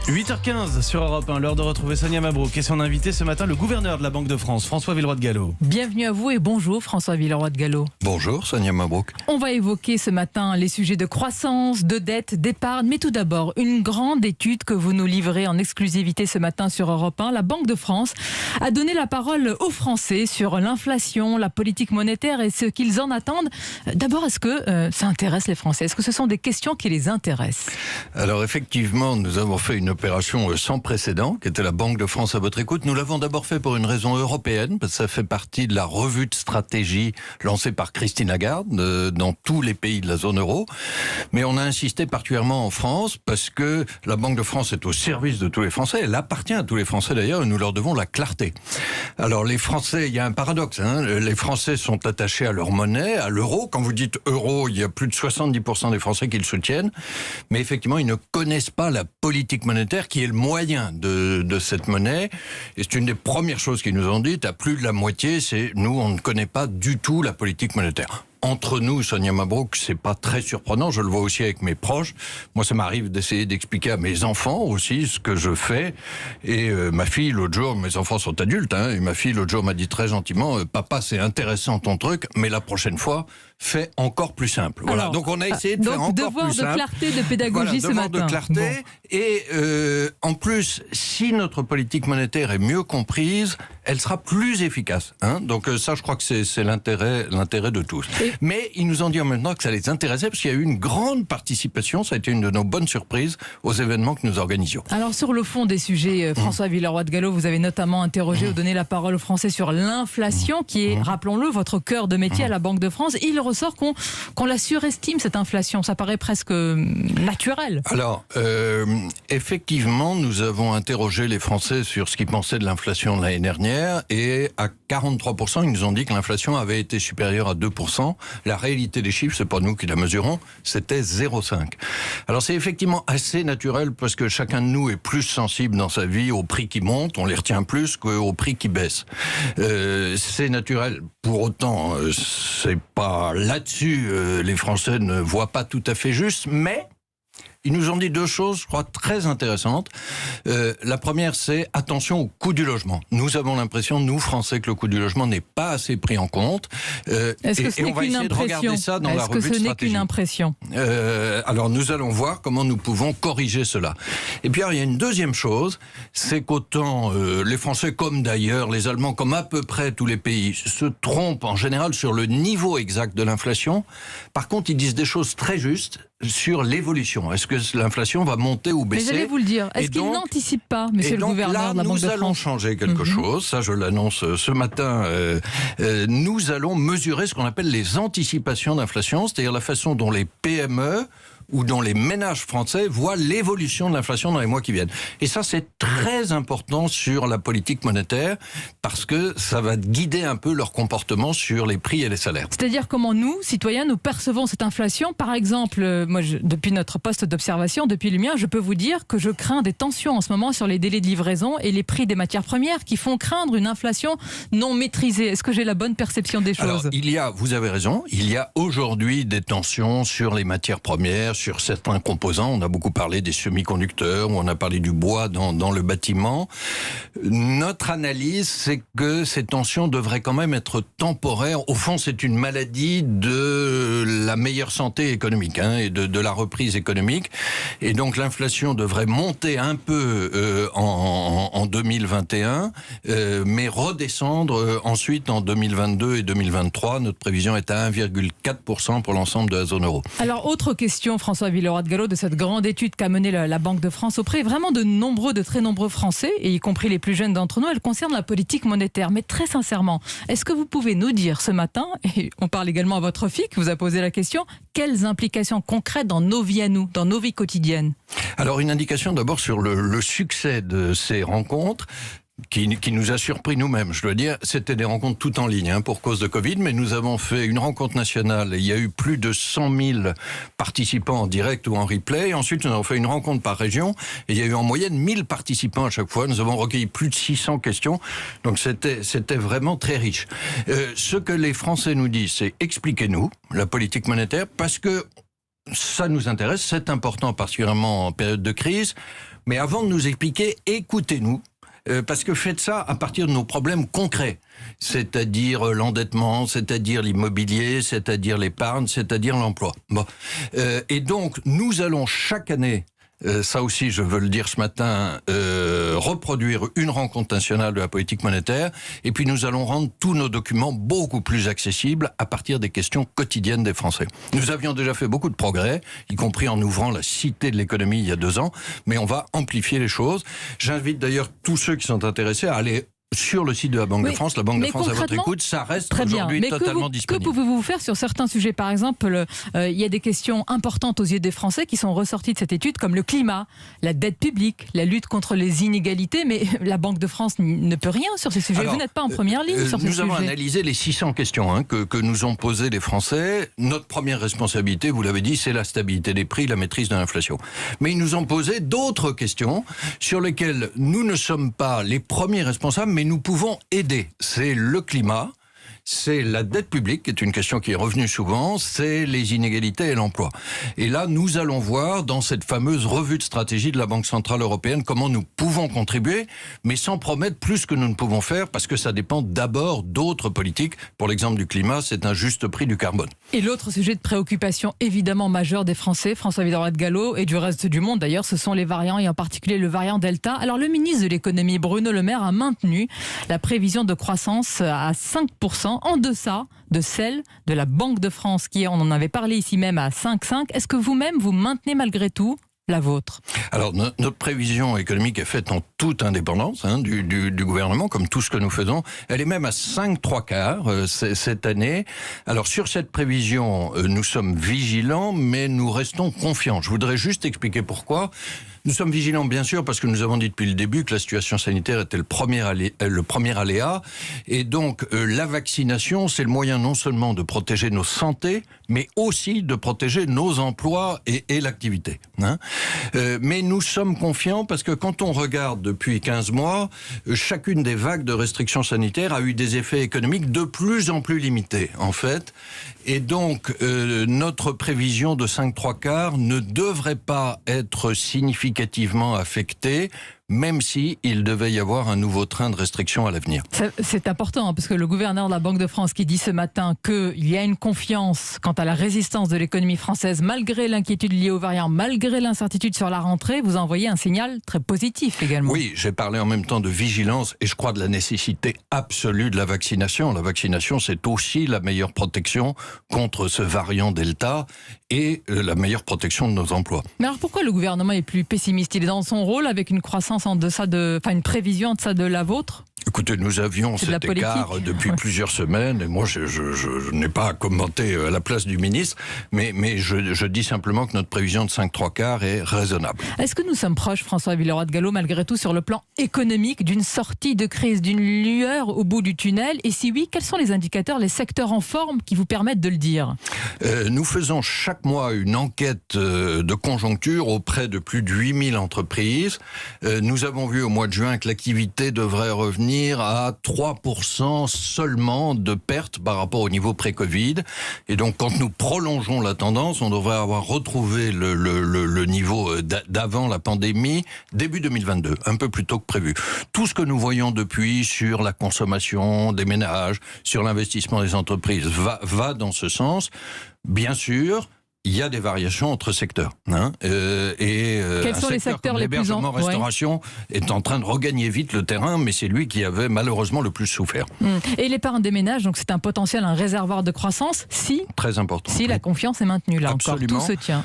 8h15 sur Europe 1, l'heure de retrouver Sonia Mabrouk et son invité ce matin, le gouverneur de la Banque de France, François Villeroy de Galhau. Bienvenue à vous et bonjour François Villeroy de Galhau. Bonjour Sonia Mabrouk. On va évoquer ce matin les sujets de croissance, de dette, d'épargne, mais tout d'abord une grande étude que vous nous livrez en exclusivité ce matin sur Europe 1. La Banque de France a donné la parole aux Français sur l'inflation, la politique monétaire et ce qu'ils en attendent. D'abord, est-ce que ça intéresse les Français? Est-ce que ce sont des questions qui les intéressent? Alors effectivement, nous avons fait une opération sans précédent, qui était la Banque de France à votre écoute. Nous l'avons d'abord fait pour une raison européenne, parce que ça fait partie de la revue de stratégie lancée par Christine Lagarde dans tous les pays de la zone euro. Mais on a insisté particulièrement en France, parce que la Banque de France est au service de tous les Français. Elle appartient à tous les Français d'ailleurs, et nous leur devons la clarté. Alors les Français, il y a un paradoxe, les Français sont attachés à leur monnaie, à l'euro. Quand vous dites euro, il y a plus de 70% des Français qui le soutiennent. Mais effectivement, ils ne connaissent pas la politique monétaire qui est le moyen de cette monnaie. Et c'est une des premières choses qu'ils nous ont dites, à plus de la moitié, c'est nous, on ne connaît pas du tout la politique monétaire. Entre nous, Sonia Mabrouk, c'est pas très surprenant, je le vois aussi avec mes proches. Moi, ça m'arrive d'essayer d'expliquer à mes enfants aussi ce que je fais. Et ma fille, l'autre jour, mes enfants sont adultes, et ma fille, l'autre jour, m'a dit très gentiment, papa, c'est intéressant ton truc, mais la prochaine fois, fais encore plus simple. Voilà. Alors, donc on a essayé de faire encore plus simple. Devoir de clarté, de pédagogie ce matin. Devoir de clarté. Bon. Et en plus, si notre politique monétaire est mieux comprise, elle sera plus efficace. Donc ça, je crois que c'est l'intérêt de tous. Mais ils nous ont dit en même temps que ça les intéressait parce qu'il y a eu une grande participation, ça a été une de nos bonnes surprises aux événements que nous organisions. Alors sur le fond des sujets, François Villeroy de Galhau, vous avez notamment interrogé ou donné la parole aux Français sur l'inflation qui est, rappelons-le, votre cœur de métier à la Banque de France. Il ressort qu'on la surestime, cette inflation. Ça paraît presque naturel. Alors, effectivement, nous avons interrogé les Français sur ce qu'ils pensaient de l'inflation de l'année dernière et à 43%, ils nous ont dit que l'inflation avait été supérieure à 2%. La réalité des chiffres, c'est pas nous qui la mesurons, c'était 0,5. Alors c'est effectivement assez naturel parce que chacun de nous est plus sensible dans sa vie aux prix qui montent, on les retient plus qu'aux prix qui baissent. C'est naturel. Pour autant, c'est pas là-dessus, les Français ne voient pas tout à fait juste, mais ils nous ont dit deux choses, je crois, très intéressantes. La première, c'est attention au coût du logement. Nous avons l'impression, nous, Français, que le coût du logement n'est pas assez pris en compte. Est-ce que ce n'est qu'une impression ? Ça dans la revue de stratégie. Est-ce que ce n'est qu'une impression ? Alors, nous allons voir comment nous pouvons corriger cela. Et puis, alors, il y a une deuxième chose, c'est qu'autant les Français, comme d'ailleurs les Allemands, comme à peu près tous les pays, se trompent en général sur le niveau exact de l'inflation. Par contre, ils disent des choses très justes sur l'évolution. Est-ce que l'inflation va monter ou baisser? Mais j'allais vous le dire. Est-ce qu'ils n'anticipent pas, monsieur le gouverneur de la Banque de France? Nous allons changer quelque chose. Ça, je l'annonce ce matin. Nous allons mesurer ce qu'on appelle les anticipations d'inflation, c'est-à-dire la façon dont les PME ou dont les ménages français voient l'évolution de l'inflation dans les mois qui viennent. Et ça, c'est très important sur la politique monétaire parce que ça va guider un peu leur comportement sur les prix et les salaires. C'est-à-dire comment nous, citoyens, nous percevons cette inflation. Par exemple, moi, depuis notre poste d'observation, depuis le mien, je peux vous dire que je crains des tensions en ce moment sur les délais de livraison et les prix des matières premières qui font craindre une inflation non maîtrisée. Est-ce que j'ai la bonne perception des choses? Alors, vous avez raison, il y a aujourd'hui des tensions sur les matières premières, sur certains composants. On a beaucoup parlé des semi-conducteurs, ou on a parlé du bois dans le bâtiment. Notre analyse, c'est que ces tensions devraient quand même être temporaires. Au fond, c'est une maladie de la meilleure santé économique et de la reprise économique. Et donc l'inflation devrait monter un peu en 2021, mais redescendre ensuite en 2022 et 2023. Notre prévision est à 1,4% pour l'ensemble de la zone euro. Alors, autre question, François Villeroy de Galhau, de cette grande étude qu'a menée la Banque de France auprès vraiment de très nombreux Français, et y compris les plus jeunes d'entre nous, elle concerne la politique monétaire. Mais très sincèrement, est-ce que vous pouvez nous dire ce matin, et on parle également à votre fille qui vous a posé la question, quelles implications concrètes dans nos vies à nous, dans nos vies quotidiennes? Alors une indication d'abord sur le succès de ces rencontres. Qui nous a surpris nous-mêmes, je dois dire. C'était des rencontres toutes en ligne pour cause de Covid, mais nous avons fait une rencontre nationale. Il y a eu plus de 100 000 participants en direct ou en replay. Ensuite, nous avons fait une rencontre par région et il y a eu en moyenne 1000 participants à chaque fois. Nous avons recueilli plus de 600 questions, donc c'était vraiment très riche. Ce que les Français nous disent, c'est expliquez-nous la politique monétaire parce que ça nous intéresse, c'est important particulièrement en période de crise. Mais avant de nous expliquer, écoutez-nous. Parce que faites ça à partir de nos problèmes concrets, c'est-à-dire l'endettement, c'est-à-dire l'immobilier, c'est-à-dire l'épargne, c'est-à-dire l'emploi. Bon. Et donc, nous allons chaque année, ça aussi je veux le dire ce matin, reproduire une rencontre nationale de la politique monétaire, et puis nous allons rendre tous nos documents beaucoup plus accessibles à partir des questions quotidiennes des Français. Nous avions déjà fait beaucoup de progrès, y compris en ouvrant la Cité de l'économie il y a 2 ans, mais on va amplifier les choses. J'invite d'ailleurs tous ceux qui sont intéressés à aller sur le site de la Banque de France, la Banque de France à votre écoute, ça reste aujourd'hui totalement disponible. Que pouvez-vous faire sur certains sujets? Par exemple, il y a des questions importantes aux yeux des Français qui sont ressorties de cette étude, comme le climat, la dette publique, la lutte contre les inégalités, mais la Banque de France ne peut rien sur ces sujets. Alors, vous n'êtes pas en première ligne sur ces sujets. Nous avons analysé les 600 questions que nous ont posées les Français. Notre première responsabilité, vous l'avez dit, c'est la stabilité des prix, la maîtrise de l'inflation. Mais ils nous ont posé d'autres questions sur lesquelles nous ne sommes pas les premiers responsables, mais nous pouvons aider. C'est le climat, c'est la dette publique, qui est une question qui est revenue souvent, c'est les inégalités et l'emploi. Et là, nous allons voir dans cette fameuse revue de stratégie de la Banque Centrale Européenne comment nous pouvons contribuer, mais sans promettre plus que nous ne pouvons faire, parce que ça dépend d'abord d'autres politiques. Pour l'exemple du climat, c'est un juste prix du carbone. Et l'autre sujet de préoccupation évidemment majeur des Français, François Villeroy-de-Galhau, et du reste du monde d'ailleurs, ce sont les variants, et en particulier le variant Delta. Alors le ministre de l'économie, Bruno Le Maire, a maintenu la prévision de croissance à 5%, en deçà de celle de la Banque de France, qui, on en avait parlé ici même, à 5,5. Est-ce que vous-même, vous maintenez malgré tout la vôtre? Alors, notre prévision économique est faite en toute indépendance du gouvernement, comme tout ce que nous faisons. Elle est même à 5,75 cette année. Alors, sur cette prévision, nous sommes vigilants, mais nous restons confiants. Je voudrais juste expliquer pourquoi. Nous sommes vigilants, bien sûr, parce que nous avons dit depuis le début que la situation sanitaire était le premier aléa. Et donc, la vaccination, c'est le moyen non seulement de protéger nos santé, mais aussi de protéger nos emplois et l'activité. Mais nous sommes confiants parce que quand on regarde depuis 15 mois, chacune des vagues de restrictions sanitaires a eu des effets économiques de plus en plus limités, en fait. Et donc, notre prévision de 5,75 ne devrait pas être significativement affectée, même si il devait y avoir un nouveau train de restrictions à l'avenir. C'est important, parce que le gouverneur de la Banque de France qui dit ce matin qu'il y a une confiance quant à la résistance de l'économie française, malgré l'inquiétude liée aux variants, malgré l'incertitude sur la rentrée, vous envoyez un signal très positif également. Oui, j'ai parlé en même temps de vigilance et je crois de la nécessité absolue de la vaccination. La vaccination, c'est aussi la meilleure protection contre ce variant Delta et la meilleure protection de nos emplois. Mais alors pourquoi le gouvernement est plus pessimiste? Il est dans son rôle avec une croissance en deçà une prévision en deçà de la vôtre? Écoutez, nous avions cet écart depuis plusieurs semaines, et moi je n'ai pas à commenter à la place du ministre, mais je dis simplement que notre prévision de 5,75 est raisonnable. Est-ce que nous sommes proches, François Villeroy-de-Galhau, malgré tout, sur le plan économique, d'une sortie de crise, d'une lueur au bout du tunnel? Et si oui, quels sont les indicateurs, les secteurs en forme qui vous permettent de le dire? Nous faisons chaque mois une enquête de conjoncture auprès de plus de 8000 entreprises. Nous avons vu au mois de juin que l'activité devrait revenir à 3% seulement de pertes par rapport au niveau pré-Covid. Et donc, quand nous prolongeons la tendance, on devrait avoir retrouvé le niveau d'avant la pandémie, début 2022, un peu plus tôt que prévu. Tout ce que nous voyons depuis sur la consommation des ménages, sur l'investissement des entreprises, va dans ce sens. Bien sûr, il y a des variations entre secteurs. Quels sont les secteurs les plus en restauration est en train de regagner vite le terrain, mais c'est lui qui avait malheureusement le plus souffert. Et l'épargne des ménages, donc c'est un potentiel, un réservoir de croissance, très important. Si la confiance est maintenue, là absolument. Encore, tout se tient.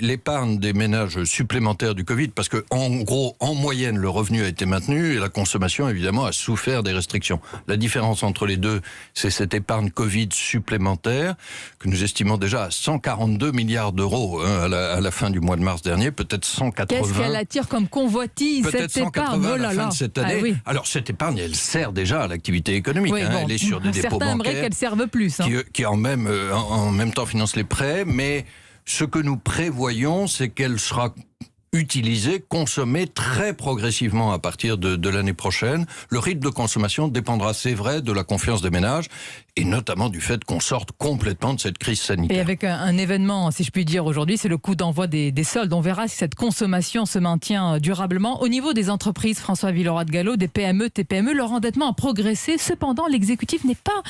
L'épargne des ménages supplémentaires du Covid, parce que en gros, en moyenne, le revenu a été maintenu et la consommation, évidemment, a souffert des restrictions. La différence entre les deux, c'est cette épargne Covid supplémentaire que nous estimons déjà à 142 milliards d'euros à la fin du mois de mars dernier, peut-être 180. Qu'est-ce qu'elle attire comme convoitise, peut-être cette épargne? 180 à la fin de cette année. Oui. Alors cette épargne, elle sert déjà à l'activité économique. Elle est sur des dépôts certains bancaires. aimeraient qu'elle serve plus. Qui en même temps finance les prêts, mais ce que nous prévoyons, c'est qu'elle sera utilisé, consommé très progressivement à partir de l'année prochaine. Le rythme de consommation dépendra, c'est vrai, de la confiance des ménages et notamment du fait qu'on sorte complètement de cette crise sanitaire. Et avec un événement, si je puis dire, aujourd'hui, c'est le coup d'envoi des soldes. On verra si cette consommation se maintient durablement. Au niveau des entreprises, François Villeroy-de-Galhau, des PME, TPME, leur endettement a progressé. Cependant, l'exécutif n'est pas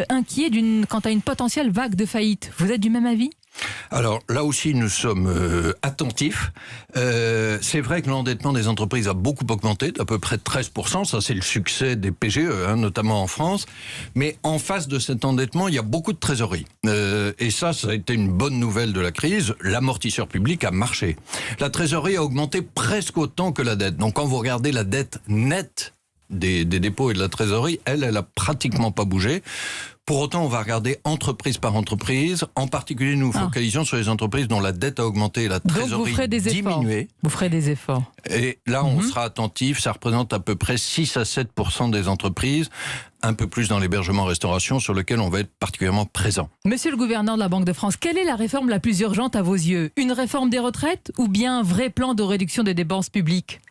inquiet quant à une potentielle vague de faillite. Vous êtes du même avis ? Alors là aussi, nous sommes attentifs. C'est vrai que l'endettement des entreprises a beaucoup augmenté, d'à peu près 13%. Ça, c'est le succès des PGE, notamment en France. Mais en face de cet endettement, il y a beaucoup de trésorerie. Et ça a été une bonne nouvelle de la crise. L'amortisseur public a marché. La trésorerie a augmenté presque autant que la dette. Donc quand vous regardez la dette nette des dépôts et de la trésorerie, elle a pratiquement pas bougé. Pour autant, on va regarder entreprise par entreprise. En particulier, nous focalisons sur les entreprises dont la dette a augmenté et la trésorerie diminué. Vous ferez des efforts. Et là, on sera attentif. Ça représente à peu près 6 à 7% des entreprises. Un peu plus dans l'hébergement-restauration, sur lequel on va être particulièrement présent. Monsieur le gouverneur de la Banque de France, quelle est la réforme la plus urgente à vos yeux ? Une réforme des retraites ou bien un vrai plan de réduction des dépenses publiques ?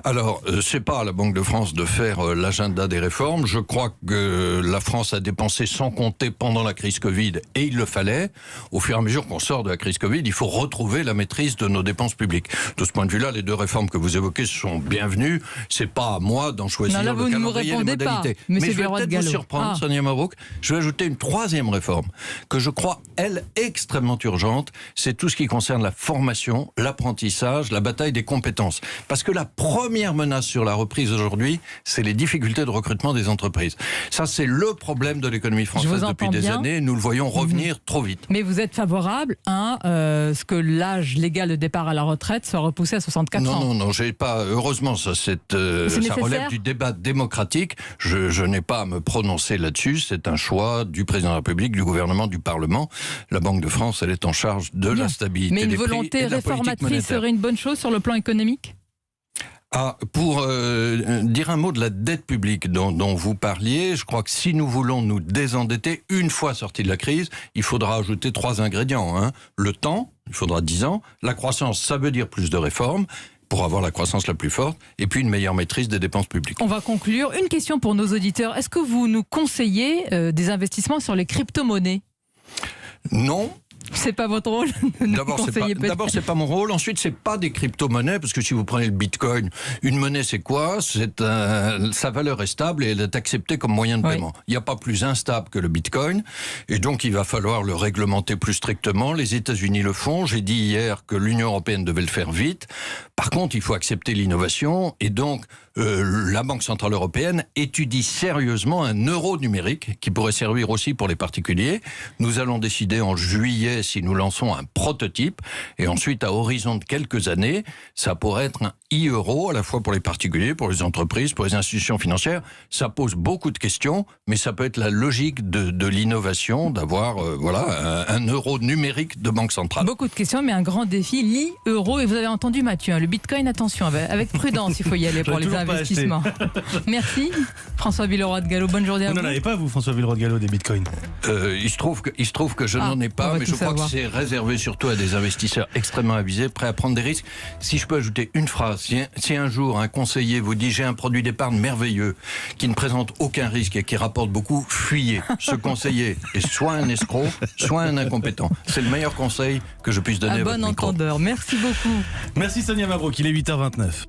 Alors, c'est pas à la Banque de France de faire l'agenda des réformes. Je crois que la France a dépensé sans compter pendant la crise Covid, et il le fallait. Au fur et à mesure qu'on sort de la crise Covid, il faut retrouver la maîtrise de nos dépenses publiques. De ce point de vue-là, les deux réformes que vous évoquez sont bienvenues. C'est pas à moi d'en choisir le calendrier et les modalités. Mais je vais peut-être vous surprendre, Sonia Mabrouk. Je vais ajouter une troisième réforme que je crois, elle, extrêmement urgente. C'est tout ce qui concerne la formation, l'apprentissage, la bataille des compétences. Parce que la première menace sur la reprise aujourd'hui, c'est les difficultés de recrutement des entreprises. Ça, c'est le problème de l'économie française depuis des années. Nous le voyons revenir trop vite. Mais vous êtes favorable à ce que l'âge légal de départ à la retraite soit repoussé à 64 ans ? Non, j'ai pas. Heureusement, ça relève du débat démocratique. Je n'ai pas à me prononcer là-dessus. C'est un choix du président de la République, du gouvernement, du Parlement. La Banque de France, elle est en charge de la stabilité des prix. Mais une volonté réformatrice serait une bonne chose sur le plan économique ? Pour dire un mot de la dette publique dont vous parliez, je crois que si nous voulons nous désendetter une fois sortis de la crise, il faudra ajouter 3 ingrédients. Le temps, il faudra 10 ans. La croissance, ça veut dire plus de réformes pour avoir la croissance la plus forte, et puis une meilleure maîtrise des dépenses publiques. On va conclure. Une question pour nos auditeurs. Est-ce que vous nous conseillez des investissements sur les crypto-monnaies ? Non. C'est pas votre rôle. D'abord, c'est pas mon rôle. Ensuite, c'est pas des crypto-monnaies, parce que si vous prenez le Bitcoin, une monnaie, c'est quoi ? Sa valeur est stable et elle est acceptée comme moyen de paiement. Il n'y a pas plus instable que le Bitcoin, et donc il va falloir le réglementer plus strictement. Les États-Unis le font. J'ai dit hier que l'Union européenne devait le faire vite. Par contre, il faut accepter l'innovation, et donc la Banque centrale européenne étudie sérieusement un euro numérique qui pourrait servir aussi pour les particuliers. Nous allons décider en juillet si nous lançons un prototype, et ensuite à horizon de quelques années, ça pourrait être un e-euro à la fois pour les particuliers, pour les entreprises, pour les institutions financières. Ça pose beaucoup de questions, mais ça peut être la logique de l'innovation d'avoir un euro numérique de banque centrale. Beaucoup de questions, mais un grand défi, l'e-euro. Et vous avez entendu Mathieu, le Bitcoin, attention, avec prudence, il faut y aller pour les investissements. Merci François Villeroy-de-Galhau, bonne journée à vous. Vous n'en avez pas, vous, François Villeroy-de-Galhau, des bitcoins ? Il se trouve que je n'en ai pas, mais je crois que c'est réservé surtout à des investisseurs extrêmement avisés, prêts à prendre des risques. Si je peux ajouter une phrase, si un jour un conseiller vous dit j'ai un produit d'épargne merveilleux qui ne présente aucun risque et qui rapporte beaucoup, fuyez. Ce conseiller est soit un escroc, soit un incompétent. C'est le meilleur conseil que je puisse donner à votre micro. Un bon entendeur, merci beaucoup. Merci Sonia Mabrouk, il est 8h29.